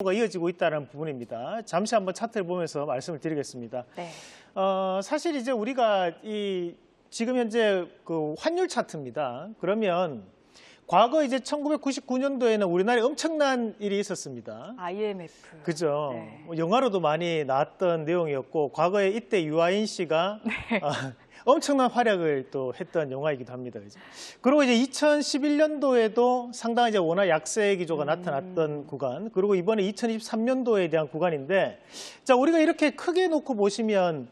가 이어지고 있다는 부분입니다. 잠시 한번 차트를 보면서 말씀을 드리겠습니다. 네. 사실 이제 우리가 지금 현재 그 환율 차트입니다. 그러면 과거 이제 1999년도에는 우리나라에 엄청난 일이 있었습니다. IMF. 그죠. 네. 영화로도 많이 나왔던 내용이었고, 과거에 이때 유아인 씨가 엄청난 활약을 또 했던 영화이기도 합니다. 그죠? 그리고 이제 2011년도에도 상당히 이제 원화 약세 기조가 나타났던 구간, 그리고 이번에 2023년도에 대한 구간인데, 자, 우리가 이렇게 크게 놓고 보시면,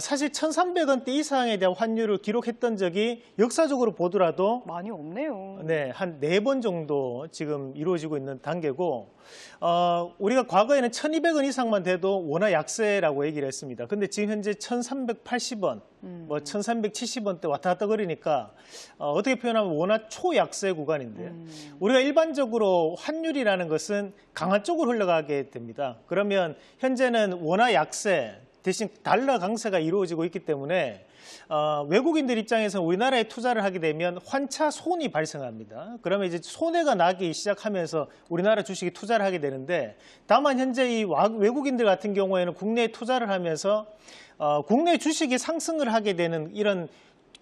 사실 1,300원대 이상에 대한 환율을 기록했던 적이 역사적으로 보더라도 많이 없네요. 네, 한 4번 정도 지금 이루어지고 있는 단계고, 우리가 과거에는 1,200원 이상만 돼도 원화 약세라고 얘기를 했습니다. 근데 지금 현재 1,380원, 뭐 1,370원대 왔다 갔다 거리니까 어떻게 표현하면 원화 초약세 구간인데요. 우리가 일반적으로 환율이라는 것은 강한 쪽으로 흘러가게 됩니다. 그러면 현재는 원화 약세 대신 달러 강세가 이루어지고 있기 때문에 외국인들 입장에서 우리나라에 투자를 하게 되면 환차 손이 발생합니다. 그러면 이제 손해가 나기 시작하면서 우리나라 주식에 투자를 하게 되는데, 다만 현재 이 외국인들 같은 경우에는 국내에 투자를 하면서 국내 주식이 상승을 하게 되는 이런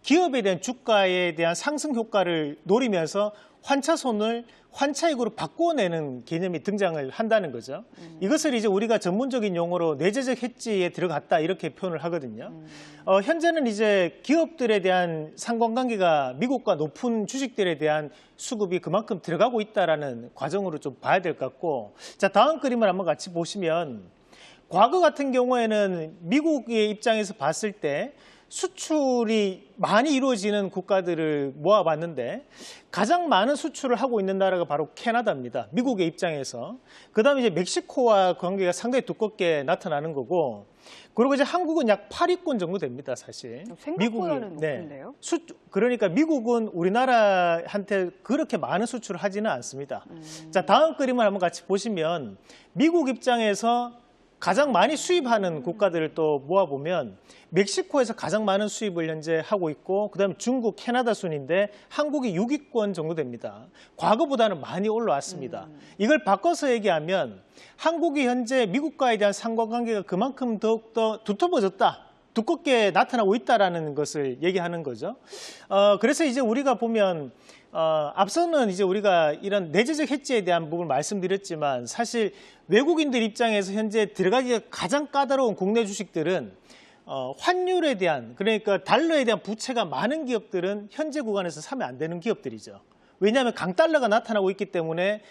기업에 대한 주가에 대한 상승 효과를 노리면서 환차손을 환차익으로 바꿔내는 개념이 등장을 한다는 거죠. 이것을 이제 우리가 전문적인 용어로 내재적 해지에 들어갔다 이렇게 표현을 하거든요. 현재는 이제 기업들에 대한 상관관계가 미국과 높은 주식들에 대한 수급이 그만큼 들어가고 있다라는 과정으로 좀 봐야 될 것 같고, 자, 다음 그림을 한번 같이 보시면, 과거 같은 경우에는 미국의 입장에서 봤을 때 수출이 많이 이루어지는 국가들을 모아봤는데 가장 많은 수출을 하고 있는 나라가 바로 캐나다입니다. 미국의 입장에서. 그다음에 이제 멕시코와 관계가 상당히 두껍게 나타나는 거고, 그리고 이제 한국은 약 8위권 정도 됩니다, 사실. 생각보다는 높은데요? 그러니까 미국은 우리나라한테 그렇게 많은 수출을 하지는 않습니다. 자, 다음 그림을 한번 같이 보시면 미국 입장에서 가장 많이 수입하는 국가들을 또 모아보면 멕시코에서 가장 많은 수입을 현재 하고 있고, 그다음에 중국, 캐나다 순인데 한국이 6위권 정도 됩니다. 과거보다는 많이 올라왔습니다. 이걸 바꿔서 얘기하면 한국이 현재 미국과에 대한 상관관계가 그만큼 더욱더 두터워졌다, 두껍게 나타나고 있다라는 것을 얘기하는 거죠. 그래서 이제 우리가 보면 앞서는 이제 우리가 이런 내재적 해지에 대한 부분을 말씀드렸지만, 사실 외국인들 입장에서 현재 들어가기가 가장 까다로운 국내 주식들은 환율에 대한, 그러니까 달러에 대한 부채가 많은 기업들은 현재 구간에서 사면 안 되는 기업들이죠. 왜냐하면 강달러가 나타나고 있기 때문에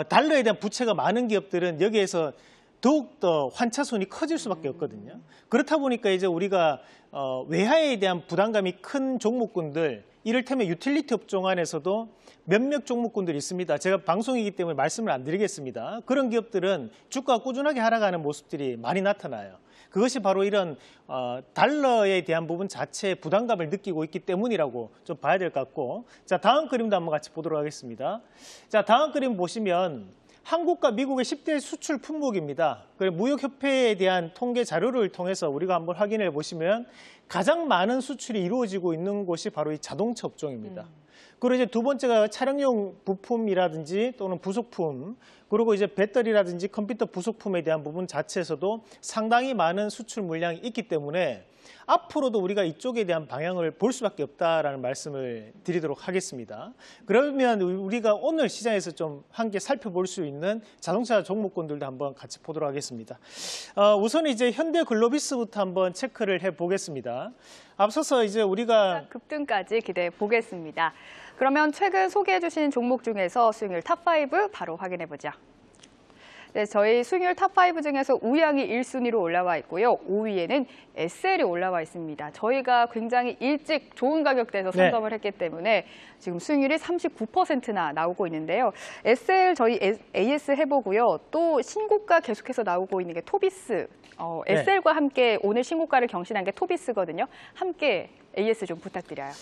달러에 대한 부채가 많은 기업들은 여기에서 더욱더 환차손이 커질 수밖에 없거든요. 그렇다 보니까 이제 우리가 외화에 대한 부담감이 큰 종목군들, 이를테면 유틸리티 업종 안에서도 몇몇 종목군들이 있습니다. 제가 방송이기 때문에 말씀을 안 드리겠습니다. 그런 기업들은 주가가 꾸준하게 하락하는 모습들이 많이 나타나요. 그것이 바로 이런 달러에 대한 부분 자체의 부담감을 느끼고 있기 때문이라고 좀 봐야 될 것 같고, 자, 다음 그림도 한번 같이 보도록 하겠습니다. 자, 다음 그림 보시면 한국과 미국의 10대 수출 품목입니다. 무역협회에 대한 통계 자료를 통해서 우리가 한번 확인해 보시면 가장 많은 수출이 이루어지고 있는 곳이 바로 이 자동차 업종입니다. 그리고 이제 두 번째가 차량용 부품이라든지 또는 부속품, 그리고 이제 배터리라든지 컴퓨터 부속품에 대한 부분 자체에서도 상당히 많은 수출 물량이 있기 때문에 앞으로도 우리가 이쪽에 대한 방향을 볼 수밖에 없다라는 말씀을 드리도록 하겠습니다. 그러면 우리가 오늘 시장에서 좀 함께 살펴볼 수 있는 자동차 종목군들도 한번 같이 보도록 하겠습니다. 우선 이제 현대글로비스부터 한번 체크를 해 보겠습니다. 앞서서 이제 우리가 급등까지 기대해 보겠습니다. 그러면 최근 소개해 주신 종목 중에서 수익률 탑5 바로 확인해 보죠. 네, 저희 수익률 탑5 중에서 우양이 1순위로 올라와 있고요. 5위에는 SL이 올라와 있습니다. 저희가 굉장히 일찍 좋은 가격대에서 선점을 했기 때문에 지금 수익률이 39%나 나오고 있는데요. SL 저희 AS 해보고요. 또 신고가 계속해서 나오고 있는 게 토비스. SL과 함께 오늘 신고가를 경신한 게 토비스거든요. 함께 AS 좀 부탁드려요.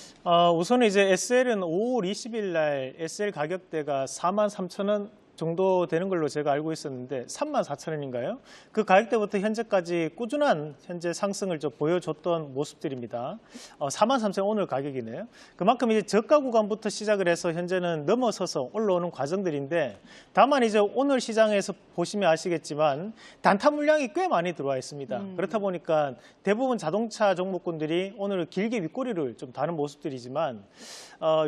우선 이제 SL은 5월 20일 날 SL 가격대가 43,000원 정도 되는 걸로 제가 알고 있었는데 34,000원인가요? 그 가격대부터 현재까지 꾸준한 현재 상승을 좀 보여줬던 모습들입니다. 43,000원 오늘 가격이네요. 그만큼 이제 저가 구간부터 시작을 해서 현재는 넘어서서 올라오는 과정들인데 다만 이제 오늘 시장에서 보시면 아시겠지만 단타 물량이 꽤 많이 들어와 있습니다. 그렇다 보니까 대부분 자동차 종목군들이 오늘 길게 윗꼬리를 좀 다는 모습들이지만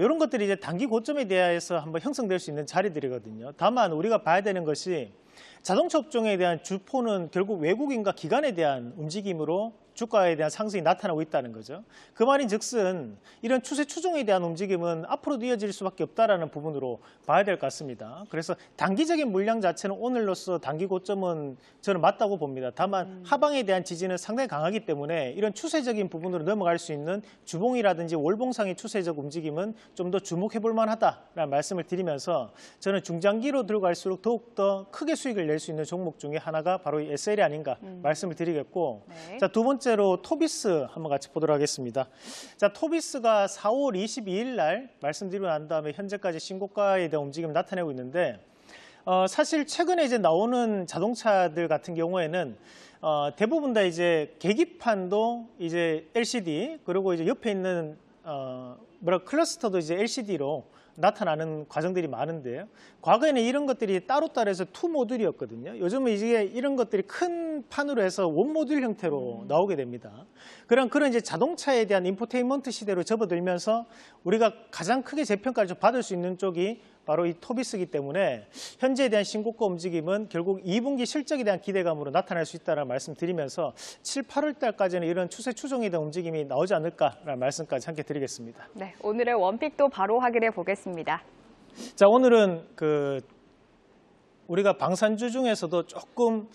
이런 것들이 이제 단기 고점에 대해서 한번 형성될 수 있는 자리들이거든요. 다만 우리가 봐야 되는 것이 자동차 업종에 대한 주포는 결국 외국인과 기관에 대한 움직임으로 주가에 대한 상승이 나타나고 있다는 거죠. 그 말인즉슨 이런 추세 추종에 대한 움직임은 앞으로도 이어질 수밖에 없다라는 부분으로 봐야 될 것 같습니다. 그래서 단기적인 물량 자체는 오늘로서 단기 고점은 저는 맞다고 봅니다. 다만 하방에 대한 지지는 상당히 강하기 때문에 이런 추세적인 부분으로 넘어갈 수 있는 주봉이라든지 월봉상의 추세적 움직임은 좀 더 주목해 볼 만하다라는 말씀을 드리면서 저는 중장기로 들어갈수록 더욱더 크게 수익을 낼 수 있는 종목 중에 하나가 바로 이 SL이 아닌가 말씀을 드리겠고 네. 자, 두 번째로 토비스 한번 같이 보도록 하겠습니다. 자, 토비스가 4월 22일 날 말씀드리고 난 다음에 현재까지 신고가에 대한 움직임을 나타내고 있는데 사실 최근에 이제 나오는 자동차들 같은 경우에는 대부분 다 이제 계기판도 이제 LCD 그리고 이제 옆에 있는 클러스터도 이제 LCD로 나타나는 과정들이 많은데요. 과거에는 이런 것들이 따로따로 해서 투 모듈이었거든요. 요즘은 이제 이런 것들이 큰 판으로 해서 원 모듈 형태로 나오게 됩니다. 그런 이제 자동차에 대한 인포테인먼트 시대로 접어들면서 우리가 가장 크게 재평가를 좀 받을 수 있는 쪽이 바로 이 토비스이기 때문에 현재에 대한 신고가 움직임은 결국 2분기 실적에 대한 기대감으로 나타날 수 있다는 말씀 드리면서 7, 8월 달까지는 이런 추세 추종에 대한 움직임이 나오지 않을까라는 말씀까지 함께 드리겠습니다. 네, 오늘의 원픽도 바로 확인해 보겠습니다. 자, 오늘은 우리가 방산주 중에서도 조금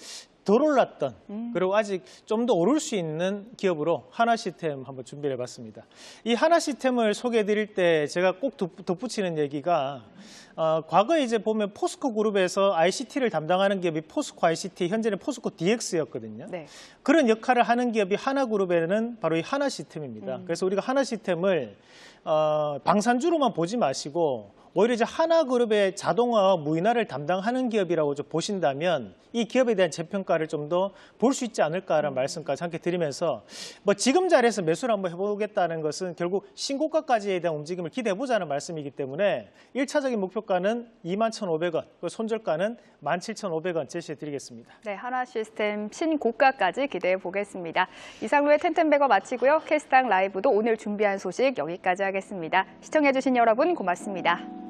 덜 올랐던 그리고 아직 좀 더 오를 수 있는 기업으로 하나시스템 한번 준비를 해봤습니다. 이 하나시스템을 소개해드릴 때 제가 꼭 덧붙이는 얘기가 과거에 이제 보면 포스코 그룹에서 ICT를 담당하는 기업이 포스코 ICT, 현재는 포스코 DX였거든요. 네. 그런 역할을 하는 기업이 하나그룹에는 바로 이 하나시스템입니다. 그래서 우리가 하나시스템을 방산주로만 보지 마시고 오히려 이제 하나그룹의 자동화와 무인화를 담당하는 기업이라고 좀 보신다면 이 기업에 대한 재평가를 좀 더 볼 수 있지 않을까라는 말씀까지 함께 드리면서 지금 자리에서 매수를 한번 해보겠다는 것은 결국 신고가까지에 대한 움직임을 기대해보자는 말씀이기 때문에 1차적인 목표가는 21,500원, 손절가는 17,500원 제시해드리겠습니다. 네, 하나시스템 신고가까지 기대해 보겠습니다. 이상로의 텐텐백어 마치고요. 캐스당 라이브도 오늘 준비한 소식 여기까지 하겠습니다. 시청해주신 여러분 고맙습니다.